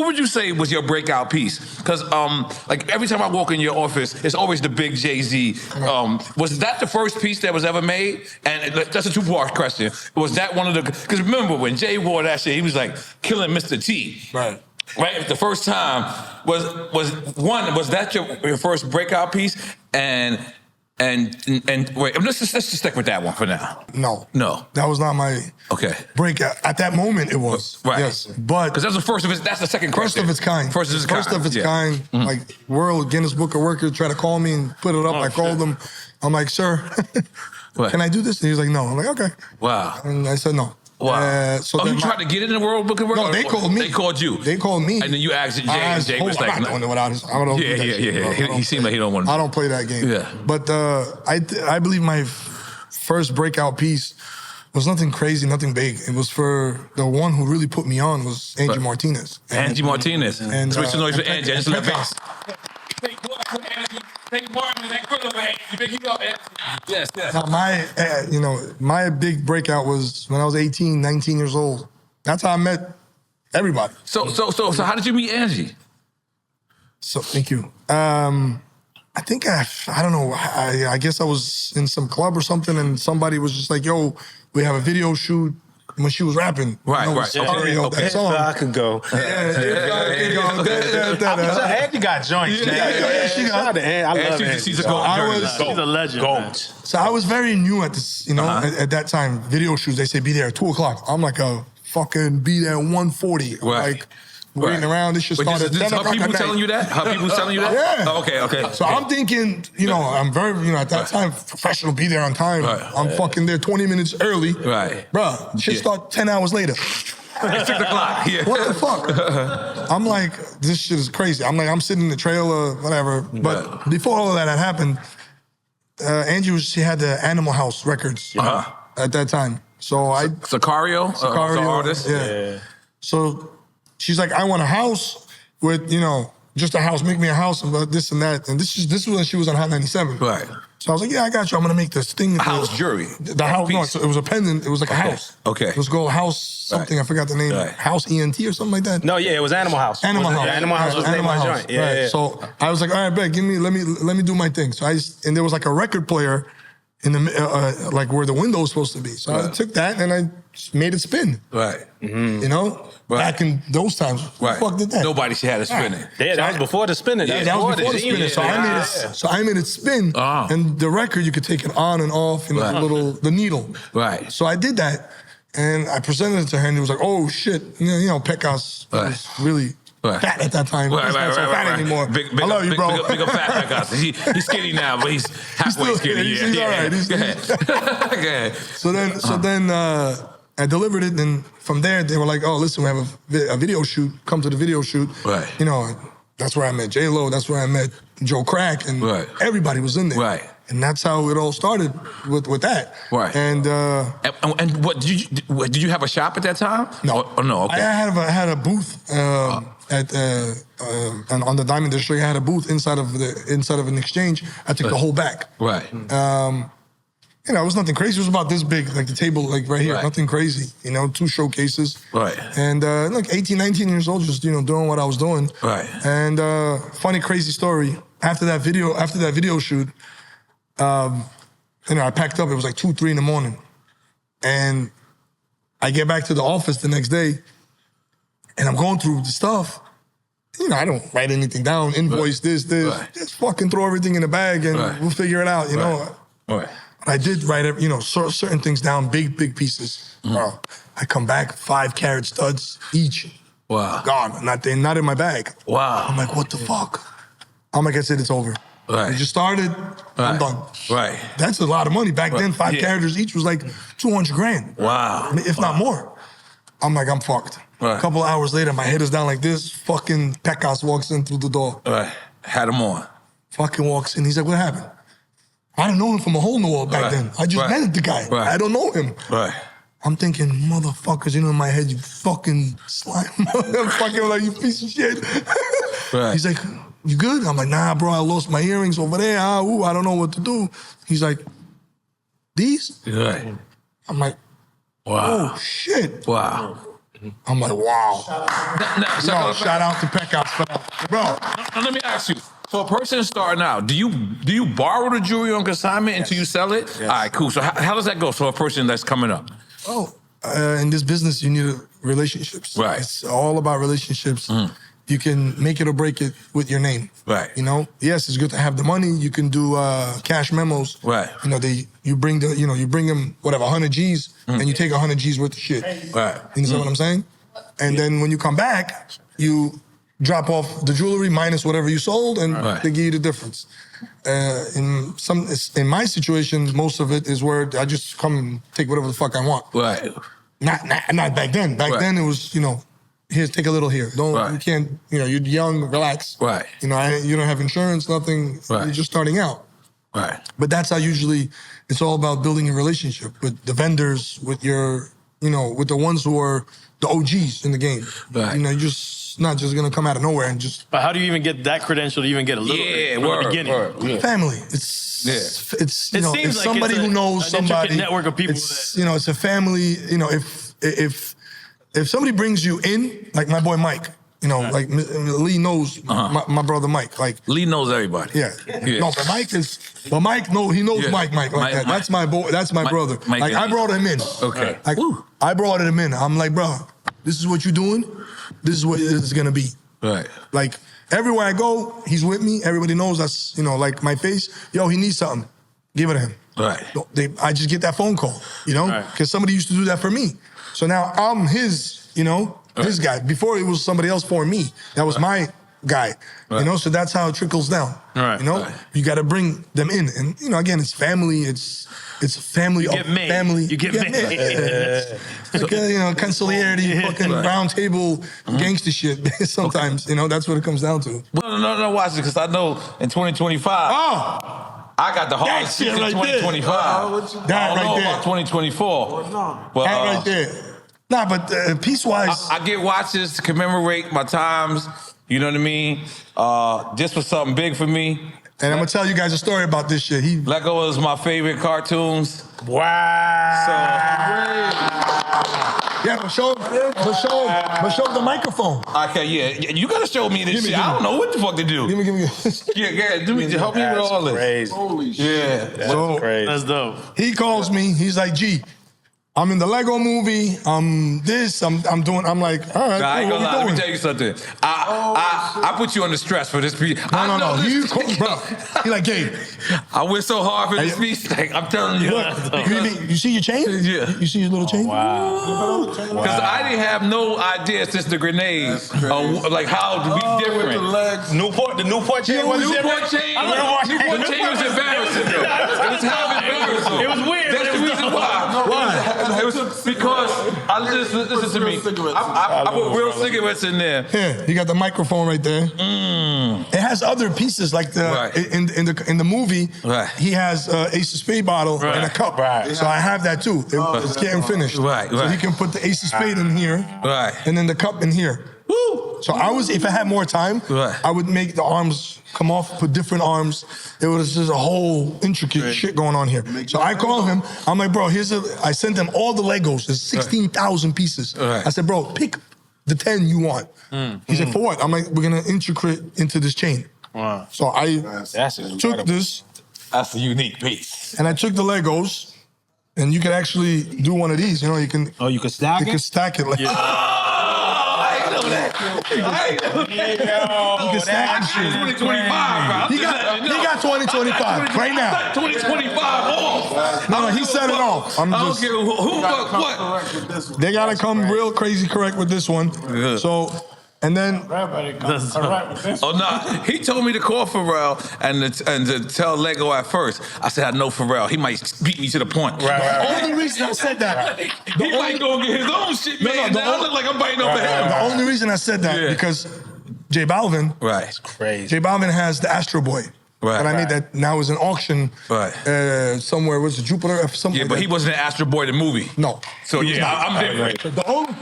what would you say was your breakout piece? Because like every time I walk in your office, it's always the big Jay-Z. Was that the first piece that was ever made? And that's a two-part question. Was that one of the? Because remember when Jay wore that shit, he was like killing Mr. T. Right. Right. The first time was that your first breakout piece? And wait, let's just stick with that one for now. No. That was not my breakout. At that moment, it was. Right. Yes, but because that's the first of its. That's the second first of its kind. First of its kind. First of its kind. Like World Guinness Book of Records tried to call me and put it up. I called them. I'm like, sir, can I do this? And he was like, no. I'm like, okay. Wow. And I said no. Wow. So you tried to get in the World Book of Records? No, they called me. They called you. They called me. And then you asked Jay, and Jay was like, I'm not doing it without his. I don't know. Yeah. He seemed like he don't want to. I don't play that game. Yeah. But I believe my first breakout piece was nothing crazy, nothing big. It was for the one who really put me on was Angie Martinez. Angie Martinez. And make some noise for Angie. I just love Breakout. Yes. Now my big breakout was when I was 18, 19 years old. That's how I met everybody. So how did you meet Angie? So thank you. I think I don't know. I guess I was in some club or something, and somebody was just like, "Yo, we have a video shoot." When she was rapping, right. That song. I could go. Angie got joints. She got. I love Angie. She's a legend. Gold. So I was very new at this, at that time. Video shoots, they say be there at 2:00. I'm like a fucking be there at 1:40. Like waiting around. This shit started at 10 o'clock. Her people telling you that? Her people telling you that? Yeah. Oh, okay. So I'm thinking, I'm very, at that time, professional, be there on time. Right. I'm fucking there 20 minutes early. Right. Bruh, shit start 10 hours later. 6 o'clock. Yeah. What the fuck? I'm like, this shit is crazy. I'm like, I'm sitting in the trailer, whatever. But before all of that had happened, Angie she had the Animal House records at that time. So Sicario, artist. Yeah. So she's like, I want a house with, just a house. Make me a house and this and that. And this is when she was on Hot 97. Right. So I was like, yeah, I got you. I'm gonna make this thing. A house jury. The house. No, so it was a pendant. It was like a house. Okay. It was called House something. I forgot the name. Right. House ENT or something like that. No, yeah, it was Animal House. Animal House. Yeah, Animal House was the name of my joint. Yeah. So I was like, all right, bet. Let me do my thing. So and there was like a record player in the like where the window was supposed to be. So I took that and I just made it spin. Right. Back in those times. Who the fuck did that? Nobody had it spinning. Yeah, that was before the spinning. Yeah, that was before the spinning. So I made it spin. And the record, you could take it on and off, the needle. Right. So I did that. And I presented it to her and it was like, oh shit. Pecos was really fat at that time. He's not so fat anymore. I love you, bro. Big up fat Pecos. He's skinny now, but he's halfway skinny. He's all right. Go ahead. So then I delivered it, and from there they were like, "Oh, listen, we have a video shoot. Come to the video shoot." Right. That's where I met J-Lo. That's where I met Joe Crack, and everybody was in there. Right. And that's how it all started with that. Right. And what did you have a shop at that time? No. Oh, no. Okay. I had a booth and on the Diamond District. I had a booth inside of an exchange. I took the whole back. Right. It was nothing crazy. It was about this big, like the table, like right here. Right. Nothing crazy. 2 showcases. Right. And look, 18, 19 years old, just doing what I was doing. Right. And funny, crazy story. After that video shoot, I packed up. It was like 2, 3 in the morning, and I get back to the office the next day, and I'm going through the stuff. I don't write anything down. Invoice this. Right. Just fucking throw everything in the bag, and we'll figure it out. Right. I did write, certain things down, big pieces. I come back, 5-carat studs each. Wow. Gone, not in my bag. Wow. I'm like, what the fuck? I'm like, I said, it's over. Right. We just started, I'm done. Right. That's a lot of money. Back then, 5 carats each was like 200 grand. Wow. If not more. I'm like, I'm fucked. Right. A couple of hours later, my head is down like this. Fucking Pecos walks in through the door. Right. Had him on. Fucking walks in. He's like, what happened? I didn't know him from a hole in the wall back then. I just met the guy. Right. I don't know him. Right. I'm thinking, motherfuckers, in my head, you fucking slime motherfucker, like, you piece of shit. Right. He's like, you good? I'm like, nah, bro, I lost my earrings over there. I don't know what to do. He's like, these? Right. I'm like, wow. oh, shit. Wow. I'm like, wow. So, Shout out to Breakout for that. Bro. Now, let me ask you. So a person starting out, do you borrow the jewelry on consignment until you sell it? Yes. All right, cool. So how does that go for a person that's coming up? Oh, in this business, you need relationships. Right. It's all about relationships. You can make it or break it with your name. Right. You know, yes, it's good to have the money. You can do cash memos. Right. You know, you bring them whatever 100 G's, and you take 100 G's worth of shit. Right. You understand what I'm saying? And then when you come back, you drop off the jewelry minus whatever you sold, and they give you the difference. In my situation, most of it is where I just come and take whatever the fuck I want. Right. Not back then. Back then it was, here, take a little here. You can't, you're young, relax. Right. You don't have insurance, nothing. Right. You're just starting out. Right. But that's how usually it's all about building a relationship with the vendors, with your, with the ones who are the OGs in the game. Right. You're just not just gonna come out of nowhere and just. But how do you even get that credential to even get a little bit from the beginning? Yeah. Family. It's it's like somebody it's who knows an intricate somebody. network of people. It's it's a family. If somebody brings you in, like my boy Mike. Like Lee knows my brother Mike. Like Lee knows everybody. Yeah. No, but Mike he knows Mike like that. That's my boy. That's my brother. Mike, like I brought him in. Okay. Like I brought him in. I'm like, bro, this is what you're doing. This is what this is gonna be. Right. Like everywhere I go, he's with me. Everybody knows that's like my face. Yo, he needs something. Give it to him. Right. I just get that phone call. Because somebody used to do that for me. So now I'm his. His guy. Before it was somebody else for me. That was my guy. Right. So that's how it trickles down. Right. You got to bring them in, and again, it's family. It's family of family. You get made. Like, conciliarity, fucking round table, gangster shit. Sometimes, that's what it comes down to. No, watch it, because I know in 2025. I got the hardest shit in 2025. I don't know about 2024. That right there. Nah, but piece-wise... I get watches to commemorate my times, you know what I mean? This was something big for me. And I'm going to tell you guys a story about this shit. Lego was my favorite cartoons. Wow. Yeah, but show the microphone. Okay, yeah. You got to show me this shit. I don't know what the fuck to do. Give me. Yeah, help me with all this. Crazy. Holy shit. That's crazy. That's dope. He calls me. He's like, G, I'm in the Lego movie. I'm doing. I'm like, all right. I ain't cool, gonna lie. what Let me you tell you something. I put you under stress for this piece. No. Bro. He like, Gabe. I went so hard for this piece. Like, I'm telling you. You see your chain? Yeah. You see your little chain? Wow. Because I didn't have no idea since the grenades, like how to be different. The Newport chain. The Newport chain was embarrassing, though. It was half embarrassing. It was weird. That's the reason why. Why? It was because listen to me. I put real cigarettes in there. Here, you got the microphone right there. It has other pieces like in the movie. Right. He has Ace of Spade bottle and a cup. Right. So I have that too. It's getting finished. Right. So he can put the Ace of Spade in here. Right. And then the cup in here. Woo! So if I had more time, I would make the arms come off, put different arms. It was just a whole intricate shit going on here. So I call him. I'm like, bro, I sent him all the Legos. There's 16,000 pieces. Right. I said, bro, pick the 10 you want. He said, for what? I'm like, we're gonna integrate into this chain. Wow. So I That's took this. That's a unique piece. And I took the Legos, and you can actually do one of these. You can. Oh, you can stack it? You can stack it. Like, I ain't know that. You can stack it. 2025, bro. He got 2025 right now. 2025 off. No, he set it off. I don't care who fuck what. They gotta come real crazy correct with this one. Yeah. So, and then Oh no, he told me to call Pharrell and to tell Lego at first. I said I know Pharrell. He might beat me to the point. the only reason I said that, He might go get his own shit, man. Now I look like I'm biting over him. the only reason I said that because J Balvin, Right. Crazy. J Balvin has the Astro Boy. Right. And I made that now is an auction somewhere. Was it Jupiter? Something Yeah, like but that. he wasn't an Astro Boy the movie. No. So yeah, I'm different. The only